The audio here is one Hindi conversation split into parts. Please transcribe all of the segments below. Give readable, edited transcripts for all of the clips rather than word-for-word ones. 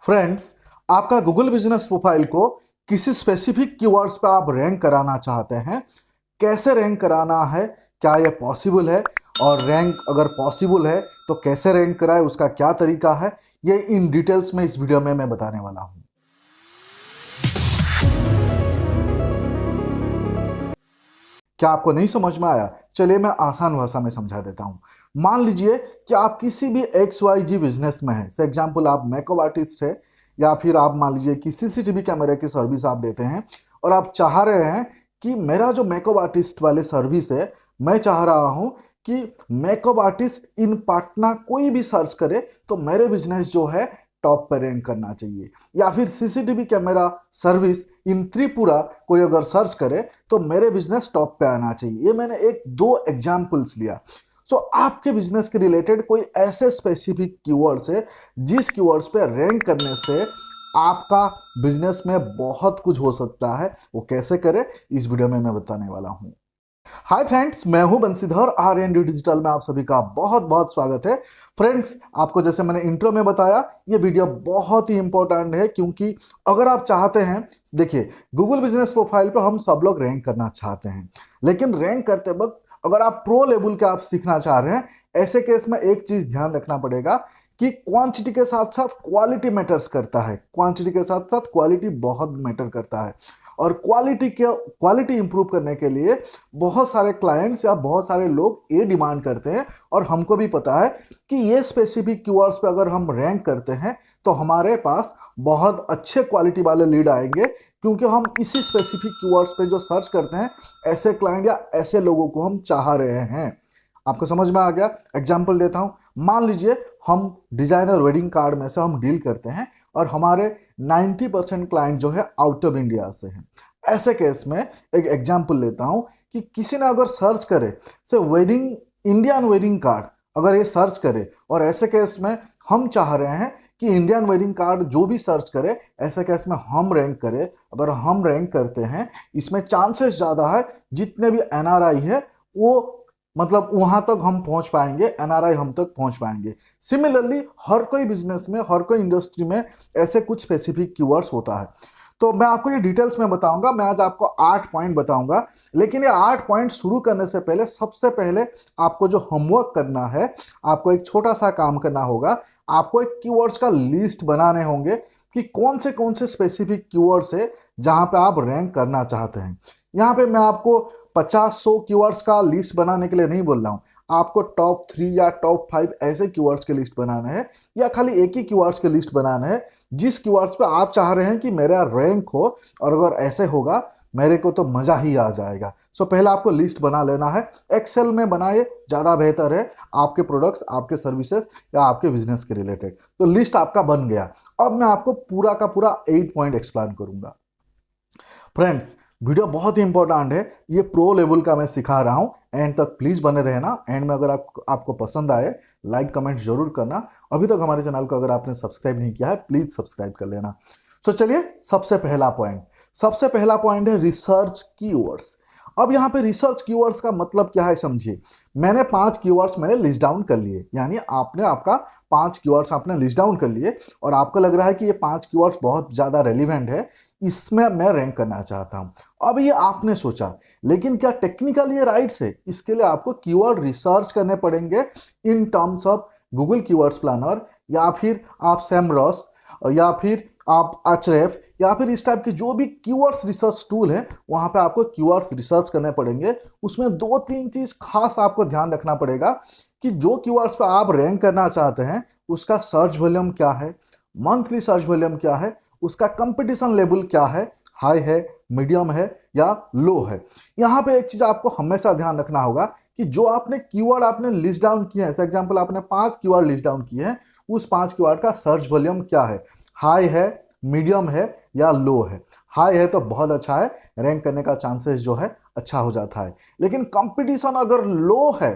फ्रेंड्स, आपका गूगल बिजनेस प्रोफाइल को किसी स्पेसिफिक कीवर्ड्स पे आप रैंक कराना चाहते हैं। कैसे रैंक कराना है, क्या यह पॉसिबल है, और रैंक अगर पॉसिबल है तो कैसे रैंक कराए, उसका क्या तरीका है, ये इन डिटेल्स में इस वीडियो में मैं बताने वाला हूं। क्या आपको नहीं समझ में आया? चलिए मैं आसान भाषा में समझा देता हूं। मान लीजिए कि आप किसी भी XYZ बिजनेस में है। फॉर एग्जांपल आप मेकअप आर्टिस्ट है, या फिर आप मान लीजिए कि CCTV कैमरे की सर्विस आप देते हैं, और आप चाह रहे हैं कि मेरा जो मेकअप आर्टिस्ट वाले सर्विस है, मैं चाह रहा हूं कि मेकअप आर्टिस्ट इन पाटना कोई भी सर्च करे तो मेरे बिजनेस जो है टॉप पर रैंक करना चाहिए। या फिर CCTV camera service in Tripura कोई अगर सर्च करे तो मेरे बिजनेस टॉप पे आना चाहिए। ये मैंने एक दो एग्जाम्पल्स लिया। सो आपके बिजनेस के रिलेटेड कोई ऐसे स्पेसिफिक कीवर्ड्स है जिस कीवर्ड्स पे रैंक करने से आपका बिजनेस में बहुत कुछ हो सकता है। वो कैसे करे, इस वीडियो में मैं बताने वाला हूं। हाय फ्रेंड्स, मैं हूं बंसीधर। R&D डिजिटल में आप सभी का बहुत बहुत स्वागत है। फ्रेंड्स, आपको जैसे मैंने इंट्रो में बताया, ये वीडियो बहुत ही इंपॉर्टेंट है, क्योंकि अगर आप चाहते हैं, देखिए गूगल बिजनेस प्रोफाइल पे हम सब लोग रैंक करना चाहते हैं, लेकिन रैंक करते वक्त अगर आप प्रो लेवल के आप सीखना चाह रहे हैं, ऐसे केस में एक चीज ध्यान रखना पड़ेगा कि क्वांटिटी के साथ साथ क्वालिटी मैटर्स करता है। क्वांटिटी के साथ साथ क्वालिटी बहुत मैटर करता है, और क्वालिटी इंप्रूव करने के लिए बहुत सारे क्लाइंट्स या बहुत सारे लोग ये डिमांड करते हैं, और हमको भी पता है कि ये स्पेसिफिक कीवर्ड्स पे अगर हम रैंक करते हैं तो हमारे पास बहुत अच्छे क्वालिटी वाले लीड आएंगे, क्योंकि हम इसी स्पेसिफिक कीवर्ड्स पे जो सर्च करते हैं, ऐसे क्लाइंट या ऐसे लोगों को हम चाह रहे हैं। आपको समझ में आ गया? एग्जाम्पल देता हूं। मान लीजिए हम डिजाइनर वेडिंग कार्ड में से हम डील करते हैं, और हमारे 90% क्लाइंट जो है आउट ऑफ इंडिया से हैं। ऐसे केस में एक एग्जांपल लेता हूं कि किसी ने अगर सर्च करे से वेडिंग, इंडियन वेडिंग कार्ड अगर ये सर्च करे, और ऐसे केस में हम चाह रहे हैं कि इंडियन वेडिंग कार्ड जो भी सर्च करे, ऐसे केस में हम रैंक करें। अगर हम रैंक करते हैं, इसमें चांसेस ज़्यादा है जितने भी NRI है वो, मतलब वहां तक हम पहुंच पाएंगे, NRI हम तक पहुंच पाएंगे। सिमिलरली हर कोई बिजनेस में, हर कोई इंडस्ट्री में ऐसे कुछ स्पेसिफिक कीवर्ड्स होता है। तो मैं आपको ये डिटेल्स में बताऊंगा। मैं आज आपको 8 पॉइंट बताऊंगा, लेकिन ये 8 पॉइंट शुरू करने से पहले सबसे पहले आपको जो होमवर्क करना है, आपको एक छोटा सा काम करना होगा। आपको एक कीवर्ड्स का लिस्ट बनाने होंगे कि कौन से स्पेसिफिक कीवर्ड्स है जहां पे आप रैंक करना चाहते हैं। यहाँ पे मैं आपको 50-100 कीवर्ड्स का लिस्ट बनाने के लिए नहीं बोल रहा हूँ। आपको टॉप 3 या टॉप 5 ऐसे कीवर्ड्स के लिस्ट बनाना है, या खाली एक ही कीवर्ड्स के लिस्ट बनाना है जिस कीवर्ड्स पे आप चाह रहे हैं कि मेरा रैंक हो, और अगर ऐसे होगा मेरे को तो मजा ही आ जाएगा। सो पहले आपको लिस्ट बना लेना है। एक्सेल में बनाए, ज़्यादा बेहतर है आपके प्रोडक्ट्स, आपके सर्विसेज या आपके बिजनेस के रिलेटेड। तो लिस्ट आपका बन गया। अब मैं आपको पूरा का पूरा 8 पॉइंट एक्सप्लेन करूंगा। फ्रेंड्स, वीडियो बहुत ही इंपॉर्टेंट है, ये प्रो लेवल का मैं सिखा रहा हूं। एंड तक प्लीज बने रहना। एंड में अगर आपको पसंद आए, लाइक कमेंट जरूर करना। अभी तक हमारे चैनल को अगर आपने सब्सक्राइब नहीं किया है, प्लीज सब्सक्राइब कर लेना। तो चलिए, सबसे पहला पॉइंट है रिसर्च कीवर्ड्स। अब यहाँ पे रिसर्च कीवर्ड्स का मतलब क्या है, समझिए। मैंने 5 कीवर्ड्स मैंने लिस्ट डाउन कर लिए, यानी आपने आपका 5 कीवर्ड्स आपने लिस्ट डाउन कर लिए, और आपको लग रहा है कि ये 5 कीवर्ड्स बहुत ज़्यादा रेलिवेंट है, इसमें मैं रैंक करना चाहता हूं। अब ये आपने सोचा, लेकिन क्या टेक्निकल ये राइट है? इसके लिए आपको कीवर्ड रिसर्च करने पड़ेंगे in terms of Google keywords planner, या फिर आप सेमरॉस, या फिर आप अचरेफ, या फिर इस टाइप के जो भी कीवर्ड्स रिसर्च टूल है, वहां पे आपको कीवर्ड्स रिसर्च करने पड़ेंगे। उसमें 2-3 चीज खास आपको ध्यान रखना पड़ेगा कि जो कीवर्ड्स पे आप रैंक करना चाहते हैं, उसका सर्च वॉल्यूम क्या है, मंथली सर्च वॉल्यूम क्या है, उसका कंपटीशन लेवल क्या है, हाई है, मीडियम है या लो है। यहाँ पे एक चीज आपको हमेशा ध्यान रखना होगा कि जो आपने कीवर्ड आपने लिस्ट डाउन किए हैं, फॉर एग्जांपल आपने 5 कीवर्ड लिस्ट डाउन किए हैं, उस 5 कीवर्ड का सर्च वॉल्यूम क्या है, हाई है, मीडियम है या लो है। हाई है तो बहुत अच्छा है, रैंक करने का चांसेस जो है अच्छा हो जाता है। लेकिन कंपटीशन अगर लो है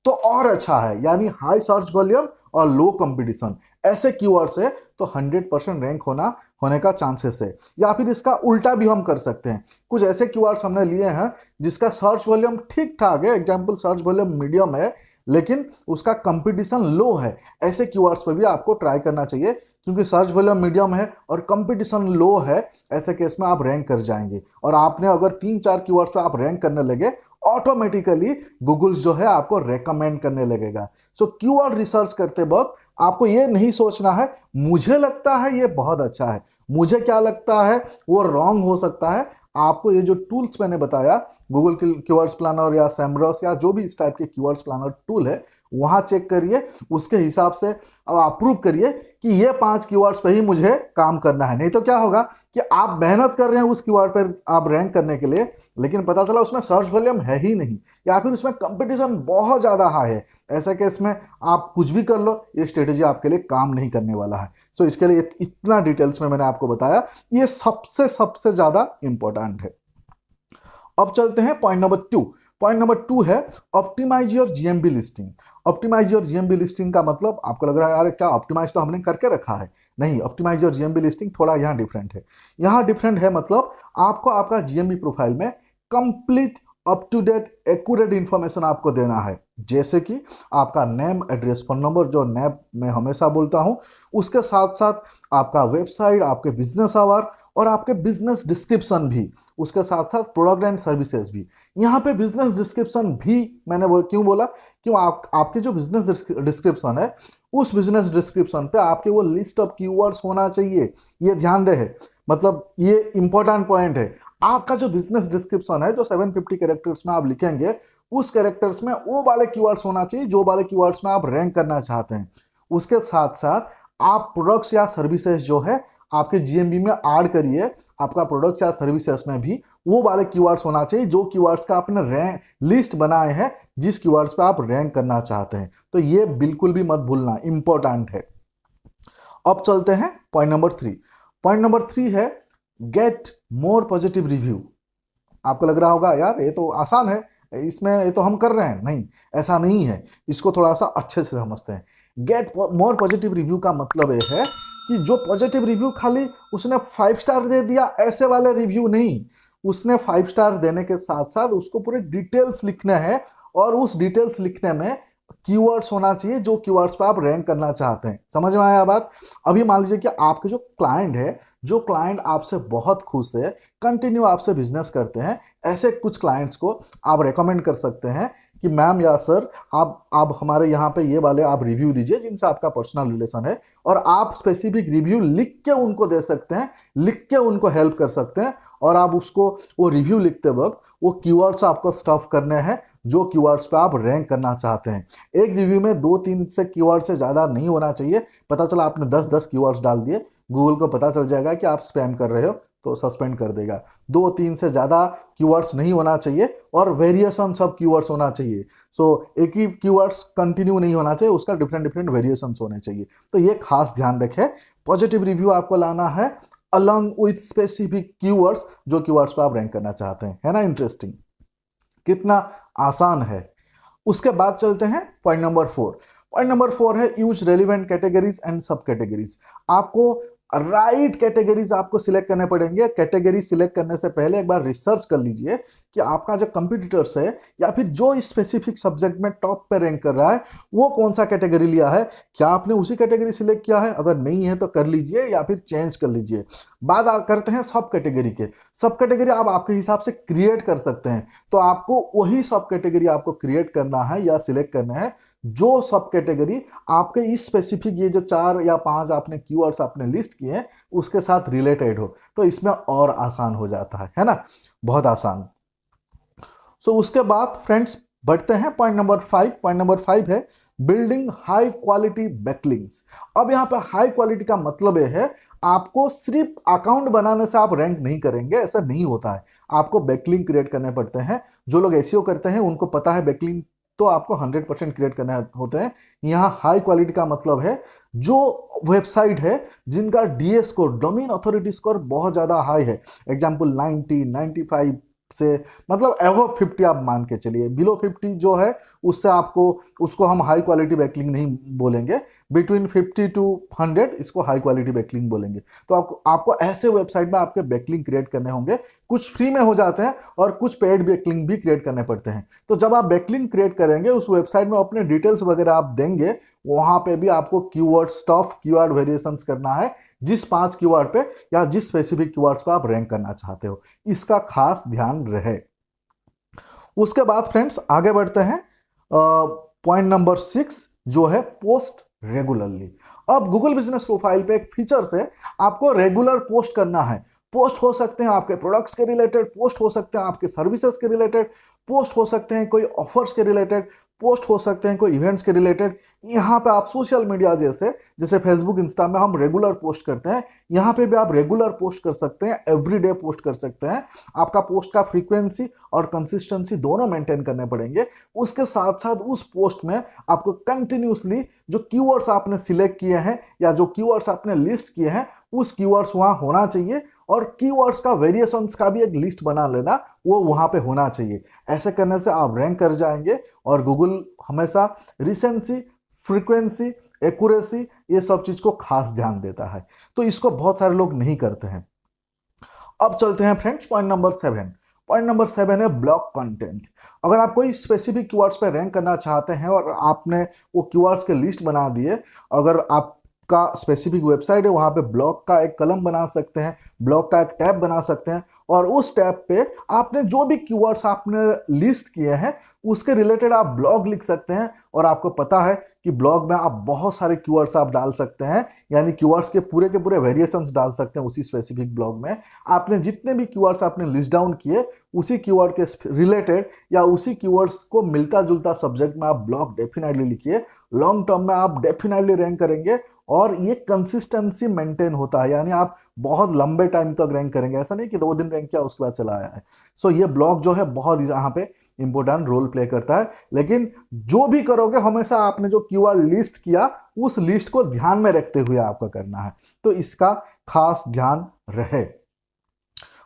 तो और अच्छा है, यानी हाई सर्च वॉल्यूम और लो कंपटीशन, ऐसे कीवर्ड्स है तो 100% रैंक होने का चांसेस है। या फिर इसका उल्टा भी हम कर सकते हैं। कुछ ऐसे कीवर्ड्स हमने लिए हैं जिसका सर्च वॉल्यूम ठीक ठाक है, एग्जांपल सर्च वॉल्यूम मीडियम है, लेकिन उसका कंपटीशन लो है, ऐसे कीवर्ड्स पे भी आपको ट्राई करना चाहिए, क्योंकि सर्च वॉल्यूम मीडियम है और कंपटीशन लो है। ऐसे केस में आप रैंक कर जाएंगे, और आपने अगर 3-4 कीवर्ड्स पे आप रैंक करने लगे, ऑटोमेटिकली गूगल जो है आपको रेकमेंड करने लगेगा। सो कीवर्ड रिसर्च करते वक्त आपको ये नहीं सोचना है मुझे लगता है ये बहुत अच्छा है, मुझे क्या लगता है वो रॉन्ग हो सकता है। आपको ये जो टूल्स मैंने बताया, गूगल कीवर्ड्स प्लानर या सैमरस या जो भी इस टाइप के कीवर्ड्स प्लानर टूल है, वहां चेक करिए, उसके हिसाब से अब आप प्रूव करिए कि ये 5 कीवर्ड्स पे ही मुझे काम करना है। नहीं तो क्या होगा कि आप मेहनत कर रहे हैं उस कीवर्ड पर आप रैंक करने के लिए, लेकिन पता चला उसमें सर्च वॉल्यूम है ही नहीं, या फिर उसमें कंपटीशन बहुत ज़्यादा हाई है। ऐसे केस में आप कुछ भी कर लो, ये स्ट्रेटेजी आपके लिए काम नहीं करने वाला है। सो इसके लिए इतना डिटेल्स में मैंने आपको बताया, ये सबसे सबसे ज़्यादा इंपॉर्टेंट है। अब चलते हैं पॉइंट नंबर 2। पॉइंट नंबर 2 है optimise your GMB listing. Optimise your GMB listing का मतलब आपको लग रहा है यार क्या ऑप्टिमाइज तो हमने करके रखा है। नहीं, ऑप्टिमाइज योर जीएमबी लिस्टिंग थोड़ा यहाँ डिफरेंट है। यहाँ डिफरेंट है मतलब आपको आपका जीएमबी प्रोफाइल में complete up to date accurate information आपको देना है, जैसे कि आपका नेम, एड्रेस, फोन नंबर, जो नेम मैं हमेशा बोलता हूँ, उसके साथ साथ आपका वेबसाइट, आपके बिजनेस आवर और आपके बिजनेस डिस्क्रिप्शन भी, उसके साथ साथ प्रोडक्ट एंड सर्विसेज भी। यहाँ पे बिजनेस डिस्क्रिप्शन भी मैंने क्यों बोला, क्यों आपके जो बिजनेस डिस्क्रिप्शन है, उस बिजनेस डिस्क्रिप्शन पे आपके वो लिस्ट ऑफ कीवर्ड्स होना चाहिए। ये ध्यान रहे, मतलब ये इंपॉर्टेंट पॉइंट है। आपका जो बिजनेस डिस्क्रिप्शन है, जो 750 कैरेक्टर्स में आप लिखेंगे, उस कैरेक्टर्स में वो वाले कीवर्ड्स होना चाहिए जो वाले कीवर्ड्स में आप रैंक करना चाहते हैं। उसके साथ साथ आप प्रोडक्ट्स या सर्विसेज जो है आपके जीएमबी में ऐड करिए। आपका प्रोडक्ट्स या सर्विसेज में भी वो वाले कीवर्ड्स होना चाहिए जो कीवर्ड्स का आपने रैंक लिस्ट बनाए हैं, जिस कीवर्ड्स पे आप रैंक करना चाहते हैं। तो ये बिल्कुल भी मत भूलना, इंपॉर्टेंट है। अब चलते हैं पॉइंट नंबर 3। पॉइंट नंबर 3 है गेट मोर पॉजिटिव रिव्यू। आपको लग रहा होगा यार ये तो आसान है, इसमें ये तो हम कर रहे हैं। नहीं, ऐसा नहीं है, इसको थोड़ा सा अच्छे से समझते हैं। गेट मोर पॉजिटिव रिव्यू का मतलब ये है कि जो पॉजिटिव रिव्यू खाली उसने 5 स्टार दे दिया ऐसे वाले रिव्यू नहीं, उसने 5 स्टार देने के साथ साथ उसको पूरे डिटेल्स लिखने हैं, और उस डिटेल्स लिखने में कीवर्ड्स होना चाहिए जो कीवर्ड्स पे आप रैंक करना चाहते हैं। समझ में आया बात? अभी मान लीजिए कि आपके जो क्लाइंट है, जो क्लाइंट आपसे बहुत खुश है, कंटिन्यू आपसे बिजनेस करते हैं, ऐसे कुछ क्लाइंट्स को आप रेकमेंड कर सकते हैं कि मैम या सर आप हमारे यहाँ पे ये वाले आप रिव्यू दीजिए जिनसे आपका पर्सनल रिलेशन है, और आप स्पेसिफिक रिव्यू लिख के उनको दे सकते हैं, लिख के उनको हेल्प कर सकते हैं। और आप उसको वो रिव्यू लिखते वक्त वो कीवर्ड्स आपको स्टफ करने हैं जो कीवर्ड्स पे आप रैंक करना चाहते हैं। एक रिव्यू में 2-3 से कीवर्ड से ज़्यादा नहीं होना चाहिए। पता चला आपने 10-10 कीवर्ड्स डाल दिए, गूगल को पता चल जाएगा कि आप स्पैम कर रहे हो, तो सस्पेंड कर देगा। 2-3 से ज़्यादा कीवर्ड्स नहीं होना चाहिए, और वेरिएशन सब कीवर्ड्स होना चाहिए। सो एक ही कीवर्ड्स कंटिन्यू नहीं होना चाहिए, उसका डिफरेंट डिफरेंट वेरिएशंस होने चाहिए। तो ये खास ध्यान रखें, पॉजिटिव रिव्यू आपको लाना है अलॉन्ग विथ स्पेसिफिक कीवर्ड्स जो कीवर्ड्स पे आप रैंक करना चाहते हैं। है ना इंटरेस्टिंग? कितना आसान है। उसके बाद चलते हैं पॉइंट नंबर 4। पॉइंट नंबर 4 है यूज रेलिवेंट कैटेगरीज एंड सब कैटेगरीज। आपको राइट कैटेगरीज आपको सिलेक्ट करने पड़ेंगे। कैटेगरी सिलेक्ट करने से पहले एक बार रिसर्च कर लीजिए कि आपका जो कंपटीटर्स है या फिर जो स्पेसिफिक सब्जेक्ट में टॉप पे रैंक कर रहा है वो कौन सा कैटेगरी लिया है। क्या आपने उसी कैटेगरी सिलेक्ट किया है? अगर नहीं है तो कर लीजिए या फिर चेंज कर लीजिए। बात करते हैं सब कैटेगरी के। सब कैटेगरी आप आपके हिसाब से क्रिएट कर सकते हैं, तो आपको वही सब कैटेगरी आपको क्रिएट करना है या सिलेक्ट करना है जो सब कैटेगरी आपके इस स्पेसिफिक ये जो 4 या 5 आपने कीवर्ड्स आपने लिस्ट किए हैं उसके साथ रिलेटेड हो। तो इसमें और आसान हो जाता है ना, बहुत आसान। सो उसके बाद फ्रेंड्स बढ़ते हैं पॉइंट नंबर 5। पॉइंट नंबर 5 है बिल्डिंग हाई क्वालिटी बैकलिंक्स। अब यहाँ पे हाई क्वालिटी का मतलब यह है आपको सिर्फ अकाउंट बनाने से आप रैंक नहीं करेंगे, ऐसा नहीं होता है। आपको बैकलिंक क्रिएट करने पड़ते हैं। जो लोग एसईओ करते हैं उनको पता है बैकलिंक तो आपको 100% क्रिएट करने होते हैं। यहाँ हाई क्वालिटी का मतलब है जो वेबसाइट है जिनका DA score, domain authority score बहुत ज़्यादा हाई है, एग्जाम्पल 90, 95, से मतलब एवो 50 आप मान के चलिए, बिलो 50 जो है उससे आपको, उसको हम हाई क्वालिटी बैकलिंक नहीं बोलेंगे, बिटवीन 50 टू 100 इसको हाई क्वालिटी बैकलिंक बोलेंगे। तो आपको ऐसे वेबसाइट में आपके बैकलिंक क्रिएट करने होंगे, कुछ फ्री में हो जाते हैं और कुछ पेड बैकलिंक भी क्रिएट करने पड़ते हैं। तो जब आप बैकलिंक क्रिएट करेंगे उस वेबसाइट में अपने डिटेल्स वगैरह आप देंगे, वहां पे भी आपको कीवर्ड स्टफ, कीवर्ड वेरिएशंस करना है, जिस 5 कीवर्ड पे या जिस स्पेसिफिक कीवर्ड्स पे आप रैंक करना चाहते हो, इसका खास ध्यान रहे। उसके बाद फ्रेंड्स आगे बढ़ते हैं, पॉइंट नंबर 6 जो है पोस्ट रेगुलरली। अब गूगल बिजनेस प्रोफाइल पे एक फीचर से आपको रेगुलर पोस्ट करना है। पोस्ट हो सकते हैं आपके प्रोडक्ट्स के रिलेटेड, पोस्ट हो सकते हैं आपके सर्विसेज के रिलेटेड, पोस्ट हो सकते हैं कोई ऑफर्स के रिलेटेड, पोस्ट हो सकते हैं कोई इवेंट्स के रिलेटेड। यहाँ पे आप सोशल मीडिया जैसे फेसबुक, इंस्टा में हम रेगुलर पोस्ट करते हैं, यहाँ पे भी आप रेगुलर पोस्ट कर सकते हैं, एवरीडे पोस्ट कर सकते हैं। आपका पोस्ट का फ्रीक्वेंसी और कंसिस्टेंसी दोनों मेंटेन करने पड़ेंगे। उसके साथ साथ उस पोस्ट में आपको कंटिन्यूसली जो कीवर्ड्स आपने सिलेक्ट किए हैं या जो कीवर्ड्स आपने लिस्ट किए हैं, उस कीवर्ड्स वहां होना चाहिए, और कीवर्ड्स का वेरिएशंस का भी एक लिस्ट बना लेना, वो वहां पे होना चाहिए। ऐसे करने से आप रैंक कर जाएंगे, और गूगल हमेशा रिसेंसी, फ्रीक्वेंसी, एक्यूरेसी, ये सब चीज को खास ध्यान देता है। तो इसको बहुत सारे लोग नहीं करते हैं। अब चलते हैं friends point number 7। Point number 7 है ब्लॉक कंटेंट। अगर आप कोई स्पेसिफिक कीवर्ड्स पे रैंक करना चाहते हैं और आपने वो कीवर्ड्स के लिस्ट बना दिए, अगर आप का स्पेसिफिक वेबसाइट है, वहां पे ब्लॉग का एक कलम बना सकते हैं, ब्लॉग का एक टैब बना सकते हैं, और उस टैब पे आपने जो भी कीवर्ड्स आपने लिस्ट किए हैं उसके रिलेटेड आप ब्लॉग लिख सकते हैं। और आपको पता है कि ब्लॉग में आप बहुत सारे कीवर्ड्स आप डाल सकते हैं, यानी कीवर्ड्स के पूरे वेरिएशंस डाल सकते हैं उसी स्पेसिफिक ब्लॉग में। आपने जितने भी कीवर्ड्स आपने लिस्ट डाउन किए, उसी कीवर्ड के रिलेटेड या उसी कीवर्ड्स को मिलता जुलता सब्जेक्ट में आप ब्लॉग डेफिनेटली लिखिए। लॉन्ग टर्म में आप डेफिनेटली रैंक करेंगे, और ये कंसिस्टेंसी मेंटेन होता है, यानी आप बहुत लंबे टाइम तक रैंक करेंगे। ऐसा नहीं कि 2 दिन रैंक किया उसके बाद चला आया है। सो ये ब्लॉग जो है बहुत यहाँ पे इंपॉर्टेंट रोल प्ले करता है। लेकिन जो भी करोगे हमेशा आपने जो कीवर्ड लिस्ट किया उस लिस्ट को ध्यान में रखते हुए आपको करना है, तो इसका खास ध्यान रहे।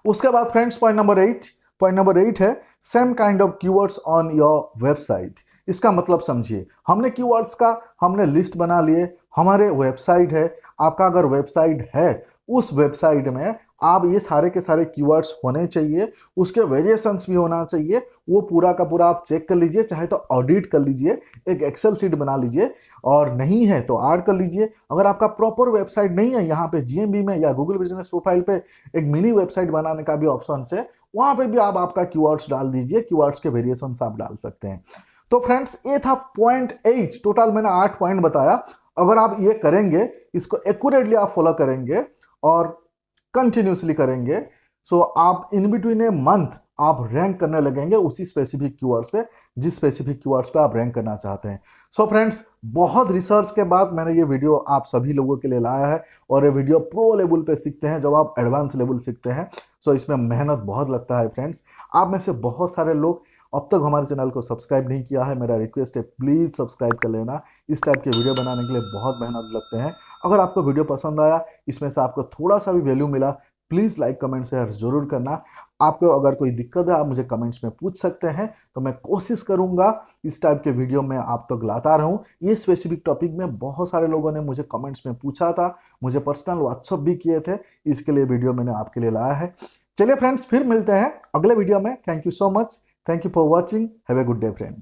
उसके बाद फ्रेंड्स पॉइंट नंबर 8 है same kind of keywords on your website. इसका मतलब समझिए, हमने कीवर्ड्स का हमने लिस्ट बना लिए, हमारे वेबसाइट है, आपका अगर वेबसाइट है उस वेबसाइट में आप ये सारे के सारे कीवर्ड्स होने चाहिए, उसके वेरिएशंस भी होना चाहिए। वो पूरा का पूरा आप चेक कर लीजिए, चाहे तो ऑडिट कर लीजिए, एक एक्सेल शीट बना लीजिए, और नहीं है तो ऐड कर लीजिए। अगर आपका प्रॉपर वेबसाइट नहीं है, यहाँ पे जीएमबी में या गूगल बिजनेस प्रोफाइल पे एक मिनी वेबसाइट बनाने का भी ऑप्शन है, वहां पे भी आप आपका कीवर्ड्स डाल दीजिए, कीवर्ड्स के वेरिएशंस आप डाल सकते हैं। तो फ्रेंड्स ये था पॉइंट 8। टोटल मैंने 8 पॉइंट बताया। अगर आप ये करेंगे, इसको एक्यूरेटली आप फॉलो करेंगे और कंटिन्यूसली करेंगे, सो आप इन बिटवीन ए मंथ आप रैंक करने लगेंगे उसी स्पेसिफिक कीवर्ड्स पे, जिस स्पेसिफिक कीवर्ड्स पे आप रैंक करना चाहते हैं। सो फ्रेंड्स, बहुत रिसर्च के बाद मैंने ये वीडियो आप सभी लोगों के लिए लाया है, और ये वीडियो प्रो लेवल पे सीखते हैं जब आप एडवांस लेवल सीखते हैं। सो इसमें मेहनत बहुत लगता है फ्रेंड्स। आप में से बहुत सारे लोग अब तक हमारे चैनल को सब्सक्राइब नहीं किया है, मेरा रिक्वेस्ट है प्लीज़ सब्सक्राइब कर लेना। इस टाइप के वीडियो बनाने के लिए बहुत मेहनत लगते हैं। अगर आपको वीडियो पसंद आया, इसमें से आपको थोड़ा सा भी वैल्यू मिला, प्लीज़ लाइक कमेंट शेयर जरूर करना। आपको अगर कोई दिक्कत है आप मुझे कमेंट्स में पूछ सकते हैं, तो मैं कोशिश करूंगा इस टाइप के वीडियो में आप तक लाता रहूं। ये स्पेसिफिक टॉपिक में बहुत सारे लोगों ने मुझे कमेंट्स में पूछा था, मुझे पर्सनल व्हाट्सअप भी किए थे, इसके लिए वीडियो मैंने आपके लिए लाया है। चलिए फ्रेंड्स, फिर मिलते हैं अगले वीडियो में। Thank you so much. Thank you for watching. Have a good day friend.